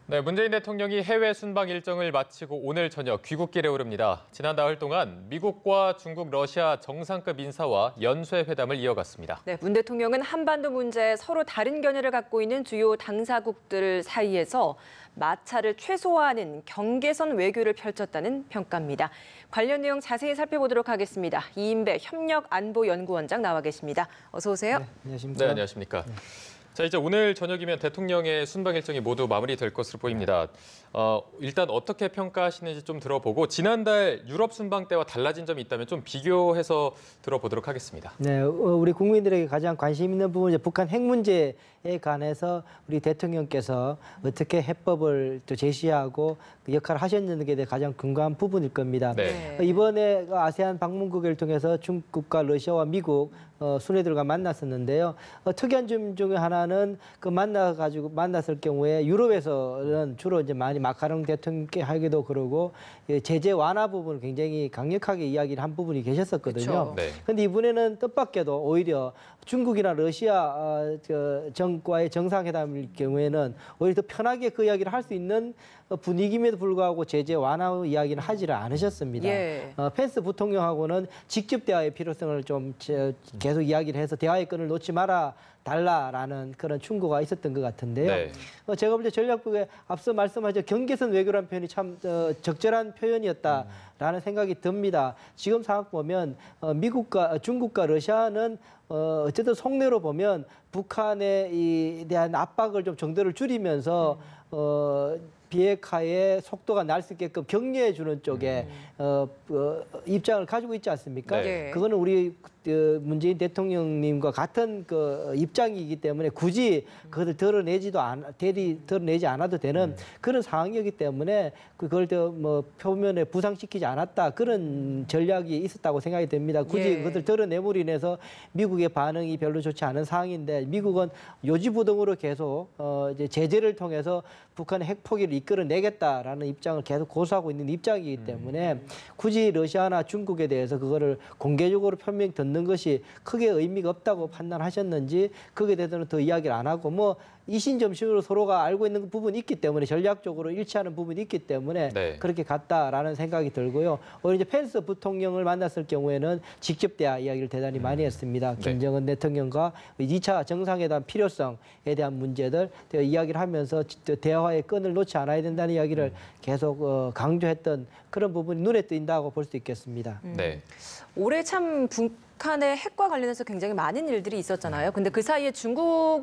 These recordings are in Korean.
네, 문재인 대통령이 해외 순방 일정을 마치고 오늘 저녁 귀국길에 오릅니다. 지난 나흘 동안 미국과 중국, 러시아 정상급 인사와 연쇄 회담을 이어갔습니다. 네, 문 대통령은 한반도 문제에 서로 다른 견해를 갖고 있는 주요 당사국들 사이에서 마찰을 최소화하는 경계선 외교를 펼쳤다는 평가입니다. 관련 내용 자세히 살펴보도록 하겠습니다. 이인배 협력안보연구원장 나와 계십니다. 어서 오세요. 네, 안녕하십니까. 네, 안녕하십니까. 자, 이제 오늘 저녁이면 대통령의 순방 일정이 모두 마무리될 것으로 보입니다. 일단 어떻게 평가하시는지 좀 들어보고 지난달 유럽 순방 때와 달라진 점이 있다면 좀 비교해서 들어보도록 하겠습니다. 네, 우리 국민들에게 가장 관심 있는 부분은 북한 핵 문제에 관해서 우리 대통령께서 어떻게 해법을 또 제시하고 그 역할을 하셨는지에 대해 가장 근거한 부분일 겁니다. 네. 이번에 아세안 방문국을 통해서 중국과 러시아와 미국 순회들과 만났었는데요. 특이한 점 중에 하나는 그 만났을 경우에 유럽에서는 주로 이제 많이 마카롱 대통령께 하기도 그러고 제재 완화 부분을 굉장히 강력하게 이야기를 한 부분이 계셨었거든요. 그런데 네. 이번에는 뜻밖에도 오히려 중국이나 러시아 정과의 정상회담일 경우에는 오히려 더 편하게 그 이야기를 할 수 있는 분위기임에도 불구하고 제재 완화 이야기는 하지를 않으셨습니다. 예. 펜스 부통령하고는 직접 대화의 필요성을 좀 계속 이야기를 해서 대화의 끈을 놓지 마라 달라라는 그런 충고가 있었던 것 같은데요. 네. 제가 볼 때 전략부에 앞서 말씀하신 경계선 외교라는 표현이 참 적절한 표현이었다라는 생각이 듭니다. 지금 상황 보면 미국과 중국과 러시아는 어쨌든 속내로 보면 북한에 대한 압박을 좀 정도를 줄이면서 비핵화의 속도가 날 수 있게끔 격려해 주는 쪽에 입장을 가지고 있지 않습니까? 네. 그거는 우리 문재인 대통령님과 같은 그 입장이기 때문에 굳이 그것을 드러내지 않아도 되는 그런 상황이기 때문에 그걸 더 뭐 표면에 부상시키지 않았다 그런 전략이 있었다고 생각이 됩니다. 굳이 그것을 드러내므로 인해서 미국의 반응이 별로 좋지 않은 상황인데 미국은 요지부동으로 계속 이제 제재를 통해서 북한의 핵 포기를 이끌어내겠다라는 입장을 계속 고수하고 있는 입장이기 때문에 굳이 러시아나 중국에 대해서 그거를 공개적으로 표명 듣는 것이 크게 의미가 없다고 판단하셨는지 거기에 대해서는 더 이야기를 안 하고 뭐 이신점심으로 서로가 알고 있는 부분이 있기 때문에 전략적으로 일치하는 부분이 있기 때문에 네. 그렇게 갔다라는 생각이 들고요. 오히려 이제 펜스 부통령을 만났을 경우에는 직접 대화 이야기를 대단히 많이 했습니다. 네. 김정은 대통령과 2차 정상회담 필요성에 대한 문제들 이야기를 하면서 대화의 끈을 놓지 않아야 된다는 이야기를 계속 강조했던 그런 부분이 눈에 띈다고 볼 수 있겠습니다. 네. 올해 참 북한의 핵과 관련해서 굉장히 많은 일들이 있었잖아요. 근데 그 사이에 중국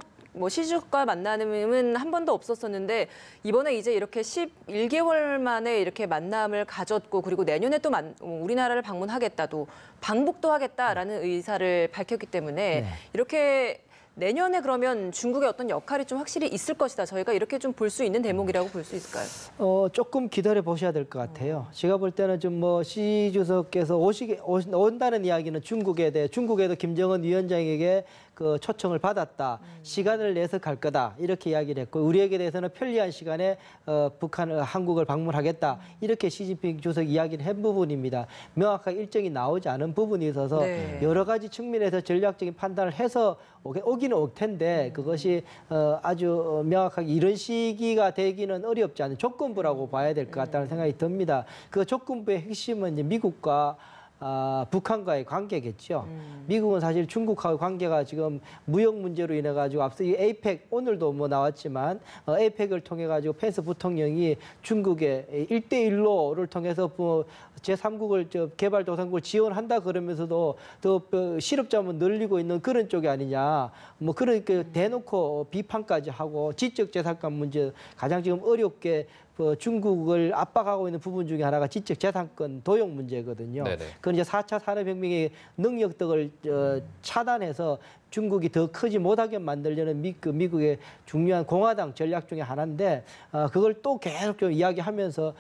시주과 만남은 한 번도 없었었는데 이번에 이제 이렇게 11개월 만에 이렇게 만남을 가졌고 그리고 내년에 또 우리나라를 방문하겠다도 방북도 하겠다라는 의사를 밝혔기 때문에 이렇게 내년에 그러면 중국의 어떤 역할이 좀 확실히 있을 것이다. 저희가 이렇게 좀 볼 수 있는 대목이라고 볼 수 있을까요? 조금 기다려 보셔야 될 것 같아요. 제가 볼 때는 좀 시 주석께서 온다는 이야기는 중국에도 김정은 위원장에게 그 초청을 받았다. 시간을 내서 갈 거다. 이렇게 이야기를 했고 우리에게 대해서는 편리한 시간에 한국을 방문하겠다. 이렇게 시진핑 주석이 이야기를 한 부분입니다. 명확하게 일정이 나오지 않은 부분이 있어서 여러 가지 측면에서 전략적인 판단을 해서 오기는 올 텐데 그것이 아주 명확하게 이런 시기가 되기는 어렵지 않은 조건부라고 봐야 될 것 같다는 생각이 듭니다. 그 조건부의 핵심은 이제 미국과 북한과의 관계겠죠. 미국은 사실 중국하고의 관계가 지금 무역 문제로 인해 가지고 앞서 이 에이펙 오늘도 뭐 나왔지만 에이펙을 통해 가지고 펜스 부통령이 중국의 1대1로를 통해서 제3국을 개발도상국을 지원한다 그러면서도 더 실업자만 늘리고 있는 그런 쪽이 아니냐. 뭐 그러니까 대놓고 비판까지 하고 지적재산권 문제 가장 지금 어렵게 중국을 압박하고 있는 부분 중에 하나가 지적재산권 도용 문제거든요. 그건 이제 4차 산업혁명의 능력들을 차단해서 중국이 더 크지 못하게 만들려는 미국의 중요한 공화당 전략 중에 하나인데 그걸 또 계속 좀 이야기하면서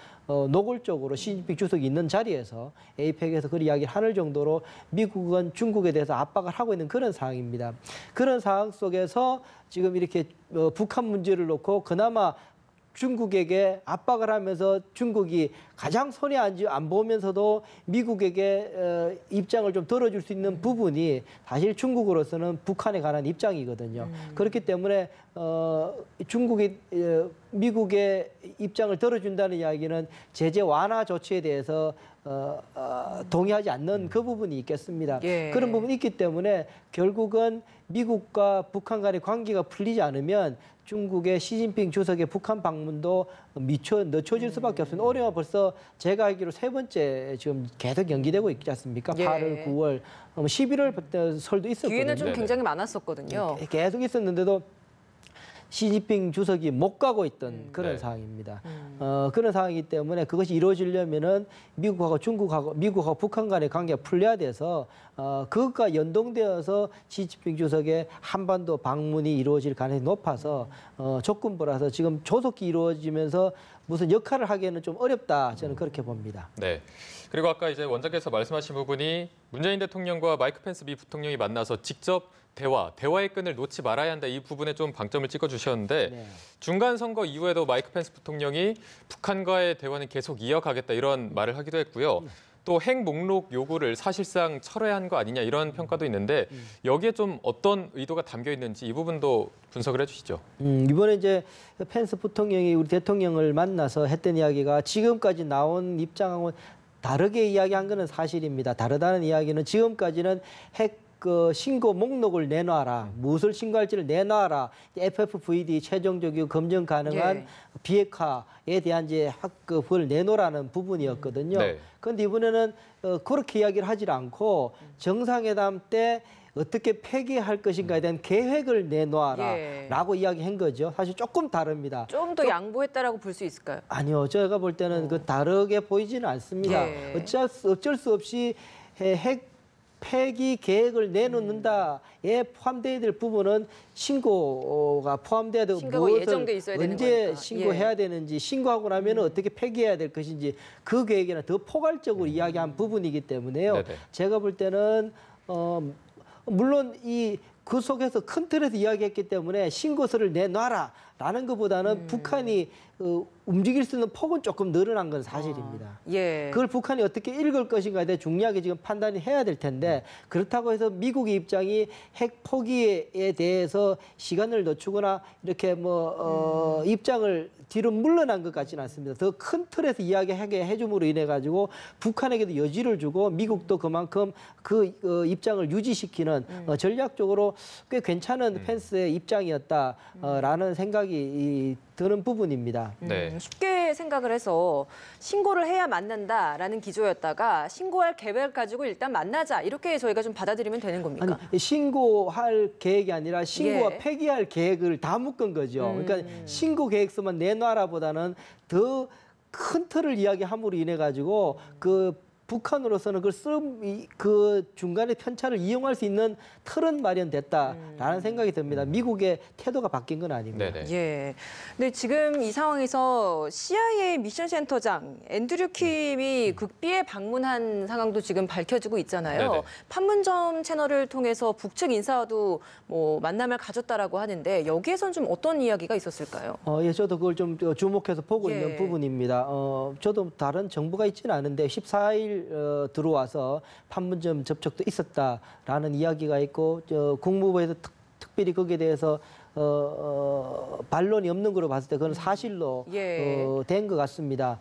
노골적으로 시진핑 주석이 있는 자리에서 에이펙에서 그 이야기를 하는 정도로 미국은 중국에 대해서 압박을 하고 있는 그런 상황입니다. 그런 상황 속에서 지금 이렇게 북한 문제를 놓고 그나마 중국에게 압박을 하면서 중국이 가장 손해 안 보면서도 미국에게 입장을 좀 들어줄 수 있는 부분이 사실 중국으로서는 북한에 관한 입장이거든요. 그렇기 때문에 중국이 미국의 입장을 들어준다는 이야기는 제재 완화 조치에 대해서 동의하지 않는 그 부분이 있겠습니다. 예. 그런 부분이 있기 때문에 결국은 미국과 북한 간의 관계가 풀리지 않으면 중국의 시진핑 주석의 북한 방문도 늦춰질 수밖에 없습니다. 올해가 벌써 제가 알기로 3번째 지금 계속 연기되고 있지 않습니까? 예. 8월, 9월, 11월 설도 있었거든요. 기회는 좀 네네. 굉장히 많았었거든요. 계속 있었는데도 시진핑 주석이 못 가고 있던 그런 네. 상황입니다. 그런 상황이기 때문에 그것이 이루어지려면은 미국하고 북한 간의 관계가 풀려야 돼서 그것과 연동되어서 시진핑 주석의 한반도 방문이 이루어질 가능성이 높아서 조건부라서 지금 조속히 이루어지면서 무슨 역할을 하기에는 좀 어렵다 저는 그렇게 봅니다. 네. 그리고 아까 이제 원장께서 말씀하신 부분이 문재인 대통령과 마이크 펜스 미 부통령이 만나서 직접 대화의 끈을 놓지 말아야 한다. 이 부분에 좀 방점을 찍어주셨는데 네. 중간 선거 이후에도 마이크 펜스 부통령이 북한과의 대화는 계속 이어가겠다 이런 말을 하기도 했고요. 또 핵 목록 요구를 사실상 철회한 거 아니냐 이런 평가도 있는데 여기에 좀 어떤 의도가 담겨 있는지 이 부분도 분석을 해주시죠. 이번에 이제 펜스 부통령이 우리 대통령을 만나서 했던 이야기가 지금까지 나온 입장하고 다르게 이야기한 것은 사실입니다. 다르다는 이야기는 지금까지는 핵 신고 목록을 내놔라. 무엇을 신고할지를 내놔라. FFVD 최종적이고 검증 가능한 예. 비핵화에 대한 이제 그걸 내놓으라는 부분이었거든요. 네. 그런데 이번에는 그렇게 이야기를 하질 않고 정상회담 때 어떻게 폐기할 것인가에 대한 계획을 내놓아라라고 이야기한 거죠. 사실 조금 다릅니다. 좀 더 양보했다라고 볼 수 있을까요? 아니요, 제가 볼 때는 그 다르게 보이지는 않습니다. 예. 어쩔 수 없이 핵 폐기 계획을 내놓는다에 포함되어야 될 부분은 신고가 포함돼야 되고 신고가 예정돼 있어야 되는 언제 거니까. 신고해야 되는지 신고하고 나면 어떻게 폐기해야 될 것인지 그 계획에는 더 포괄적으로 이야기한 부분이기 때문에요. 네네. 제가 볼 때는 물론 그 속에서 큰 틀에서 이야기했기 때문에 신고서를 내놔라라는 것보다는 북한이 움직일 수 있는 폭은 조금 늘어난 건 사실입니다. 예. 그걸 북한이 어떻게 읽을 것인가에 대해 중요하게 지금 판단이 해야 될 텐데 그렇다고 해서 미국의 입장이 핵 포기에 대해서 시간을 늦추거나 이렇게 입장을 뒤로 물러난 것 같지는 않습니다. 더 큰 틀에서 이야기하게 해줌으로 인해 가지고 북한에게도 여지를 주고 미국도 그만큼 그 입장을 유지시키는 전략적으로 꽤 괜찮은 펜스의 입장이었다라는 생각이 드는 부분입니다. 네. 쉽게 생각을 해서 신고를 해야 만난다라는 기조였다가 신고할 계획 가지고 일단 만나자 이렇게 저희가 좀 받아들이면 되는 겁니까? 아니, 신고할 계획이 아니라 신고와 예. 폐기할 계획을 다 묶은 거죠. 그러니까 신고 계획서만 내놔라보다는 더 큰 틀을 이야기함으로 인해 가지고 그 북한으로서는 그 중간에 편차를 이용할 수 있는 틀은 마련됐다라는 생각이 듭니다. 미국의 태도가 바뀐 건 아닙니다. 네네. 예. 근데 지금 이 상황에서 CIA 미션 센터장 앤드류 킴이 극비에 방문한 상황도 지금 밝혀지고 있잖아요. 네네. 판문점 채널을 통해서 북측 인사와도 만남을 가졌다라고 하는데 여기에선 좀 어떤 이야기가 있었을까요? 예, 저도 그걸 좀 주목해서 보고 예. 있는 부분입니다. 저도 다른 정보가 있지는 않은데 14일 들어와서 판문점 접촉도 있었다라는 이야기가 있고 국무부에서 특별히 거기에 대해서 반론이 없는 걸로 봤을 때 그건 사실로 예. 된 것 같습니다.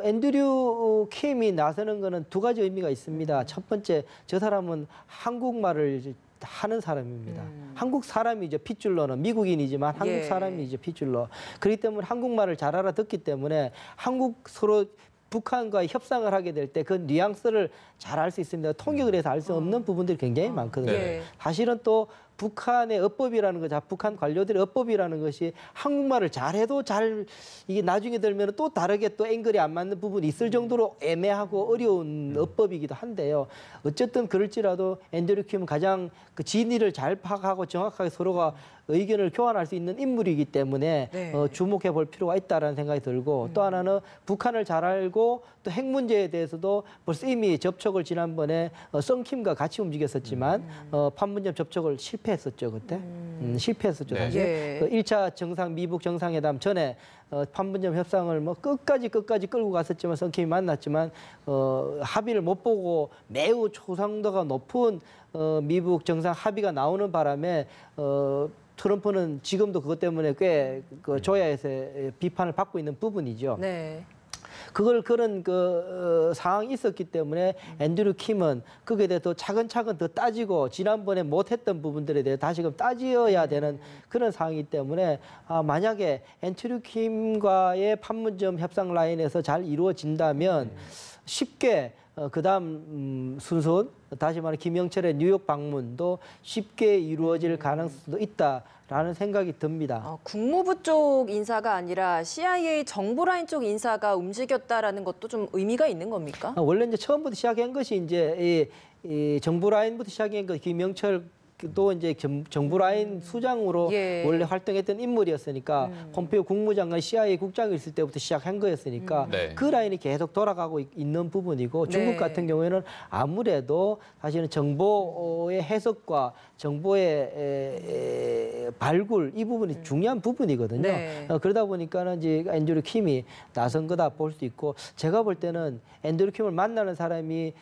앤드류 킴이 나서는 거는 두 가지 의미가 있습니다. 첫 번째, 저 사람은 한국말을 하는 사람입니다. 한국 사람이죠, 핏줄로는. 미국인이지만 한국 예. 사람이죠, 핏줄로. 그렇기 때문에 한국말을 잘 알아듣기 때문에 서로 북한과의 협상을 하게 될 때 그 뉘앙스를 잘 알 수 있습니다. 통역을 해서 알 수 없는 부분들이 굉장히 많거든요. 네. 사실은 또 북한의 어법이라는 거, 북한 관료들의 어법이라는 것이 한국말을 잘해도 이게 나중에 들면 또 다르게 또 앵글이 안 맞는 부분이 있을 정도로 애매하고 어려운 어법이기도 한데요. 어쨌든 그럴지라도 앤드류 킴은 가장 그 진위를 잘 파악하고 정확하게 서로가 의견을 교환할 수 있는 인물이기 때문에 네. 주목해 볼 필요가 있다라는 생각이 들고 또 하나는 북한을 잘 알고 또 핵 문제에 대해서도 벌써 이미 접촉을 지난번에 썬킴과 같이 움직였었지만 판문점 접촉을 실패했었죠 그때 실패했었죠 네. 사실 예. 그 1차 미북 정상회담 전에 판문점 협상을 뭐 끝까지 끌고 갔었지만 성킴이 만났지만 합의를 못 보고 매우 초상도가 높은 미북 정상 합의가 나오는 바람에 트럼프는 지금도 그것 때문에 꽤 그 조야에서의 비판을 받고 있는 부분이죠. 네. 그런 상황이 있었기 때문에 앤드류 킴은 거기에 대해 더 차근차근 더 따지고 지난번에 못했던 부분들에 대해 다시금 따져야 되는 그런 상황이기 때문에 만약에 앤드류 킴과의 판문점 협상 라인에서 잘 이루어진다면 쉽게 그다음 순서 다시 말해 김영철의 뉴욕 방문도 쉽게 이루어질 가능성도 있다라는 생각이 듭니다. 국무부 쪽 인사가 아니라 CIA 정보 라인 쪽 인사가 움직였다라는 것도 좀 의미가 있는 겁니까? 원래 이제 처음부터 시작한 것이 이제 이 정부 라인부터 시작한 것 김영철 또 이제 정부 라인 수장으로 예. 원래 활동했던 인물이었으니까 폼페이오 국무장관 CIA 국장이 있을 때부터 시작한 거였으니까 네. 그 라인이 계속 돌아가고 있는 부분이고 중국 네. 같은 경우에는 아무래도 사실은 정보의 해석과 정보의 발굴 이 부분이 중요한 부분이거든요. 네. 그러다 보니까는 이제 앤드류 킴이 나선 거다 볼 수 있고 제가 볼 때는 앤드류 킴을 만나는 사람이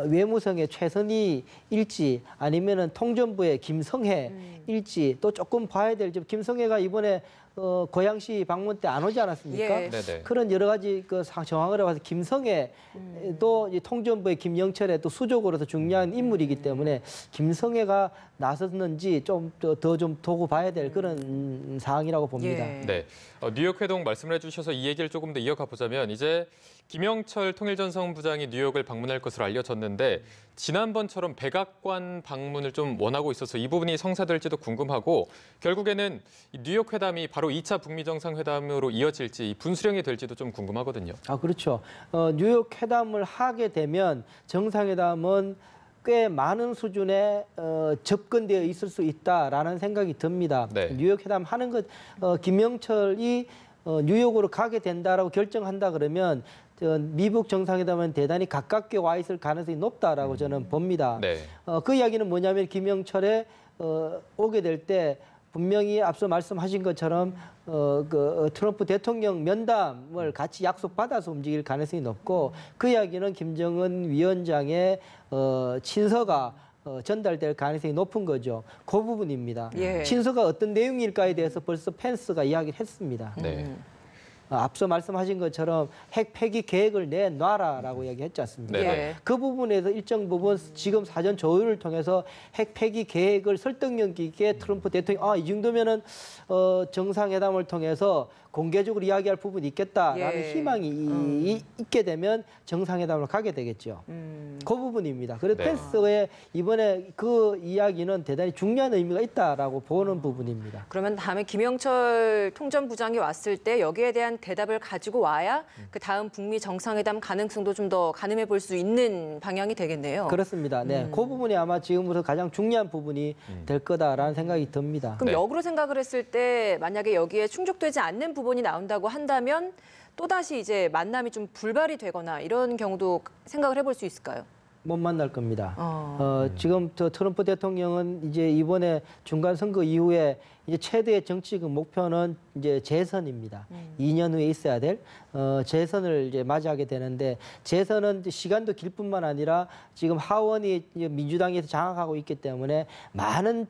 외무성의 최선희일지 아니면은 통전부의 김성혜일지 또 조금 봐야 될 점. 김성혜가 이번에 고양시 방문 때 안 오지 않았습니까? 예. 네네. 그런 여러 가지 정황을 해봐서 김성혜도 이 통전부의 김영철의 또 수족으로서 중요한 인물이기 때문에 김성혜가 나섰는지 좀 더 좀 두고 봐야 될 그런 상황이라고 봅니다. 예. 네, 뉴욕 회동 말씀을 해주셔서 이 얘기를 조금 더 이어가 보자면 이제 김영철 통일전선부장이 뉴욕을 방문할 것으로 알려졌는데 지난번처럼 백악관 방문을 좀 원하고 있어서 이 부분이 성사될지도 궁금하고 결국에는 이 뉴욕 회담이 바로 2차 북미 정상회담으로 이어질지 이 분수령이 될지도 좀 궁금하거든요. 그렇죠. 뉴욕 회담을 하게 되면 정상회담은 꽤 많은 수준의 접근되어 있을 수 있다라는 생각이 듭니다. 네. 뉴욕 회담 하는 것 김영철이 뉴욕으로 가게 된다라고 결정한다 그러면 미북 정상회담은 대단히 가깝게 와 있을 가능성이 높다라고 저는 봅니다. 네. 그 이야기는 뭐냐면 김영철에 오게 될 때 분명히 앞서 말씀하신 것처럼 트럼프 대통령 면담을 같이 약속받아서 움직일 가능성이 높고 그 이야기는 김정은 위원장의 친서가 전달될 가능성이 높은 거죠. 그 부분입니다. 예. 친서가 어떤 내용일까에 대해서 벌써 펜스가 이야기를 했습니다. 네. 앞서 말씀하신 것처럼 핵 폐기 계획을 내놔라라고 이야기했지 않습니까? 네. 예. 그 부분에서 일정 부분 지금 사전 조율을 통해서 핵 폐기 계획을 설득력 있게 트럼프 대통령 이 정도면은 정상회담을 통해서 공개적으로 이야기할 부분이 있겠다라는 예. 희망이 있게 되면 정상회담을 가게 되겠죠. 그 부분입니다. 그래서 네. 펜스의 이번에 그 이야기는 대단히 중요한 의미가 있다라고 보는 부분입니다. 그러면 다음에 김영철 통전부장이 왔을 때 여기에 대한 대답을 가지고 와야 그 다음 북미 정상회담 가능성도 좀 더 가늠해 볼 수 있는 방향이 되겠네요. 그렇습니다. 네, 그 부분이 아마 지금부터 가장 중요한 부분이 될 거다라는 생각이 듭니다. 그럼 네. 역으로 생각을 했을 때 만약에 여기에 충족되지 않는 부분이 나온다고 한다면 또다시 이제 만남이 좀 불발이 되거나 이런 경우도 생각을 해볼 수 있을까요? 못 만날 겁니다. 지금 트럼프 대통령은 이제 이번에 중간 선거 이후에 이제 최대의 정치적 목표는 이제 재선입니다. 2년 후에 있어야 될 재선을 이제 맞이하게 되는데 재선은 이제 시간도 길 뿐만 아니라 지금 하원이 이제 민주당에서 장악하고 있기 때문에 많은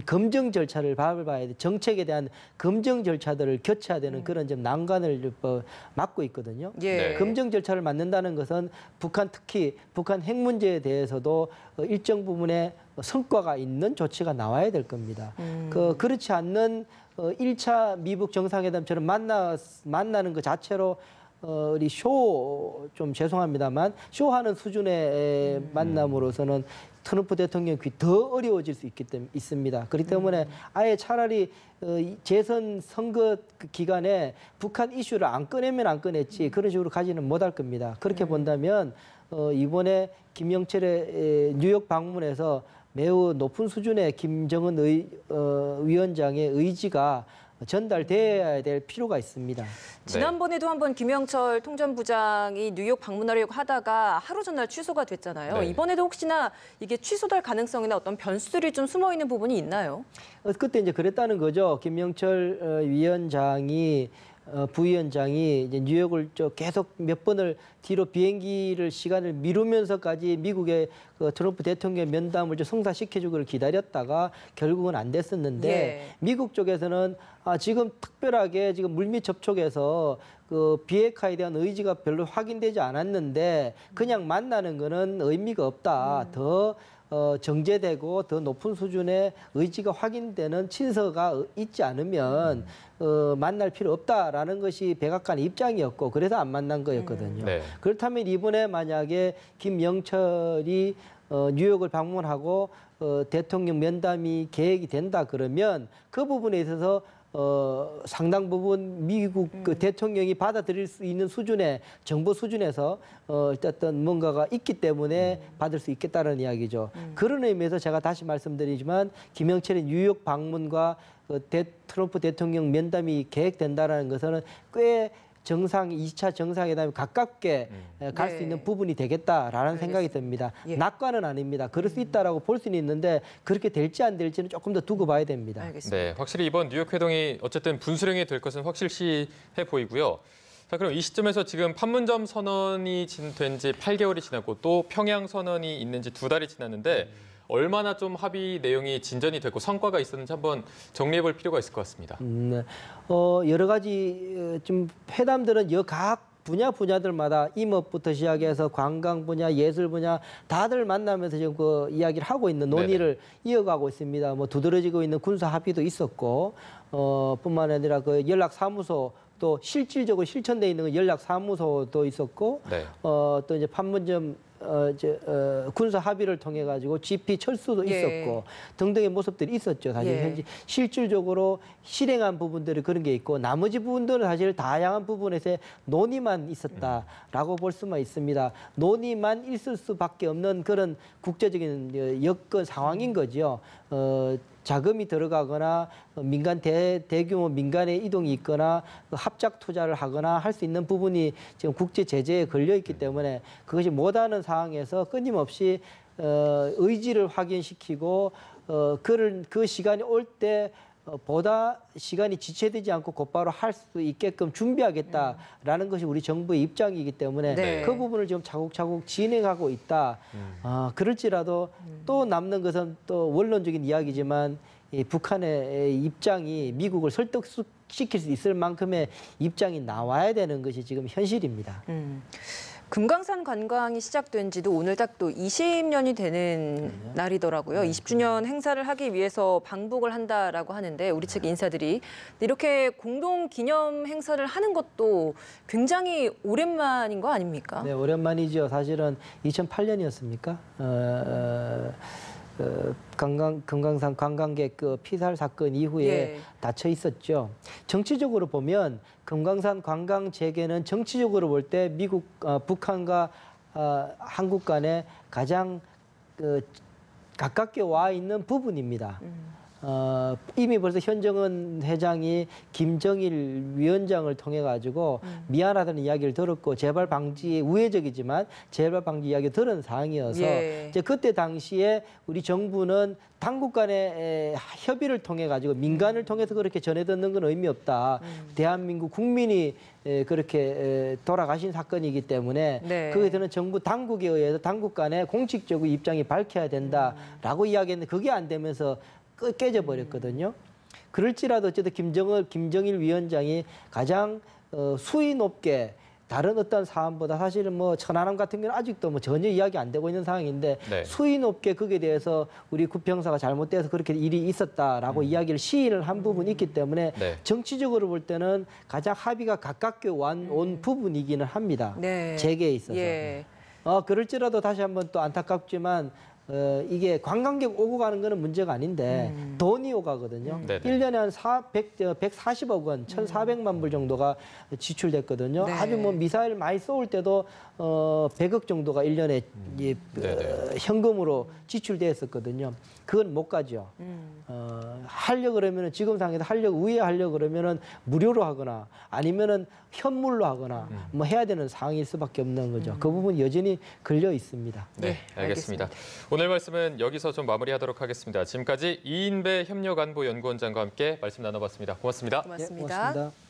검증 절차를 밟아야 돼. 정책에 대한 검증 절차들을 거쳐야 되는 그런 좀 난관을 막고 있거든요. 예. 네. 검증 절차를 맡는다는 것은 특히 북한 핵 문제에 대해서도 일정 부분의 성과가 있는 조치가 나와야 될 겁니다. 그렇지 않는 1차 미북 정상회담처럼 만나는 것 자체로 우리 좀 죄송합니다만 쇼하는 수준의 만남으로서는 트럼프 대통령이 더 어려워질 수 있습니다. 그렇기 때문에 아예 차라리 재선 선거 기간에 북한 이슈를 안 꺼내면 안 꺼냈지 그런 식으로 가지는 못할 겁니다. 그렇게 본다면 이번에 김영철의 뉴욕 방문에서 매우 높은 수준의 김정은 위원장의 의지가 전달돼야 될 필요가 있습니다. 지난번에도 한번 김영철 통전부장이 뉴욕 방문하려고 하다가 하루 전날 취소가 됐잖아요. 네. 이번에도 혹시나 이게 취소될 가능성이나 어떤 변수들이 좀 숨어 있는 부분이 있나요? 그때 이제 그랬다는 거죠. 김영철 위원장이 부위원장이 이제 뉴욕을 계속 몇 번을 뒤로 비행기를 시간을 미루면서까지 미국의 그 트럼프 대통령 면담을 좀 성사시켜주기를 기다렸다가 결국은 안 됐었는데 예. 미국 쪽에서는 지금 특별하게 지금 물밑 접촉에서 그 비핵화에 대한 의지가 별로 확인되지 않았는데 그냥 만나는 거는 의미가 없다. 더 정제되고 더 높은 수준의 의지가 확인되는 친서가 있지 않으면 만날 필요 없다라는 것이 백악관의 입장이었고 그래서 안 만난 거였거든요. 네. 그렇다면 이번에 만약에 김영철이 뉴욕을 방문하고 대통령 면담이 계획이 된다 그러면 그 부분에 있어서 상당 부분 미국 그 대통령이 받아들일 수 있는 수준의 정보 수준에서 어떤 뭔가가 있기 때문에 받을 수 있겠다는 이야기죠. 그런 의미에서 제가 다시 말씀드리지만 김영철의 뉴욕 방문과 트럼프 대통령 면담이 계획된다는 것은 꽤 정상 2차 정상회담에 가깝게 갈 수 네. 있는 부분이 되겠다라는 생각이 듭니다. 예. 낙관은 아닙니다. 그럴 수 있다라고 볼 수는 있는데 그렇게 될지 안 될지는 조금 더 두고 봐야 됩니다. 알겠습니다. 네, 확실히 이번 뉴욕 회동이 어쨌든 분수령이 될 것은 확실시해 보이고요. 자, 그럼 이 시점에서 지금 판문점 선언이 된 지 8개월이 지났고 또 평양 선언이 있는 지 2달이 지났는데 얼마나 좀 합의 내용이 진전이 됐고 성과가 있었는지 한번 정리해 볼 필요가 있을 것 같습니다. 네. 여러 가지 좀 회담들은 각 분야들마다 임업부터 시작해서 관광 분야, 예술 분야 다들 만나면서 지금 그 이야기를 하고 있는 논의를 이어가고 있습니다. 뭐 두드러지고 있는 군사 합의도 있었고 뿐만 아니라 그 연락 사무소 또 실질적으로 실천돼 있는 연락 사무소도 있었고 네. 또 이제 판문점 군사 합의를 통해 가지고 GP 철수도 예. 있었고 등등의 모습들이 있었죠. 사실 예. 현재 실질적으로 실행한 부분들이 그런 게 있고 나머지 부분들은 사실 다양한 부분에서 논의만 있었다라고 볼 수만 있습니다. 논의만 있을 수밖에 없는 그런 국제적인 여건 상황인 거죠. 자금이 들어가거나 민간 대규모 민간의 이동이 있거나 합작 투자를 하거나 할 수 있는 부분이 지금 국제 제재에 걸려 있기 때문에 그것이 못하는 상황에서 끊임없이 의지를 확인시키고 그 시간이 올 때 보다 시간이 지체되지 않고 곧바로 할 수 있게끔 준비하겠다라는 것이 우리 정부의 입장이기 때문에 네. 그 부분을 지금 차곡차곡 진행하고 있다. 그럴지라도 또 남는 것은 또 원론적인 이야기지만 이 북한의 입장이 미국을 설득시킬 수 있을 만큼의 입장이 나와야 되는 것이 지금 현실입니다. 금강산 관광이 시작된 지도 오늘 딱 또 20년이 되는 날이더라고요. 20주년 행사를 하기 위해서 방북을 한다라고 하는데 우리 측 인사들이 이렇게 공동 기념 행사를 하는 것도 굉장히 오랜만인 거 아닙니까? 네, 오랜만이죠. 사실은 2008년이었습니까? 금강산 관광객 그 피살 사건 이후에 예. 닫혀 있었죠. 정치적으로 보면 금강산 관광 재개는 정치적으로 볼 때 미국, 북한과 한국 간에 가장 가깝게 와 있는 부분입니다. 이미 벌써 현정은 회장이 김정일 위원장을 통해 가지고 미안하다는 이야기를 들었고 재발 방지 우회적이지만 재발 방지 이야기 들은 사항이어서 예. 이제 그때 당시에 우리 정부는 당국 간의 협의를 통해 가지고 민간을 통해서 그렇게 전해 듣는 건 의미 없다. 대한민국 국민이 그렇게 돌아가신 사건이기 때문에 네. 거기서는 정부 당국에 의해서 당국 간의 공식적으로 입장이 밝혀야 된다라고 이야기했는데 그게 안 되면서 깨져 버렸거든요. 그럴지라도 어쨌든 김정일 위원장이 가장 수위 높게 다른 어떤 사안보다 사실은 뭐 천안함 같은 경우는 아직도 뭐 전혀 이야기 안 되고 있는 상황인데 네. 수위 높게 거기에 대해서 우리 구평사가 잘못돼서 그렇게 일이 있었다라고 이야기를 시인을 한 부분이 있기 때문에 네. 정치적으로 볼 때는 가장 합의가 가깝게 온 부분이기는 합니다. 네. 재개에 있어서. 예. 그럴지라도 다시 한번 또 안타깝지만 이게 관광객 오고 가는 거는 문제가 아닌데 돈이 오가거든요. 네네. 1년에 한 140억 원, 1,400만 불 정도가 지출됐거든요. 네. 아주 뭐 미사일 많이 쏠 때도 100억 정도가 1년에 네네. 현금으로 지출됐었거든요. 그건 못 가죠. 하려 그러면은 지금 상황에서 하려 그러면은 무료로 하거나 아니면은 현물로 하거나 뭐 해야 되는 상황일 수밖에 없는 거죠. 그 부분 여전히 걸려 있습니다. 네, 알겠습니다. 오늘 말씀은 여기서 좀 마무리하도록 하겠습니다. 지금까지 이인배 협력안보연구원장과 함께 말씀 나눠봤습니다. 고맙습니다. 고맙습니다. 네, 고맙습니다.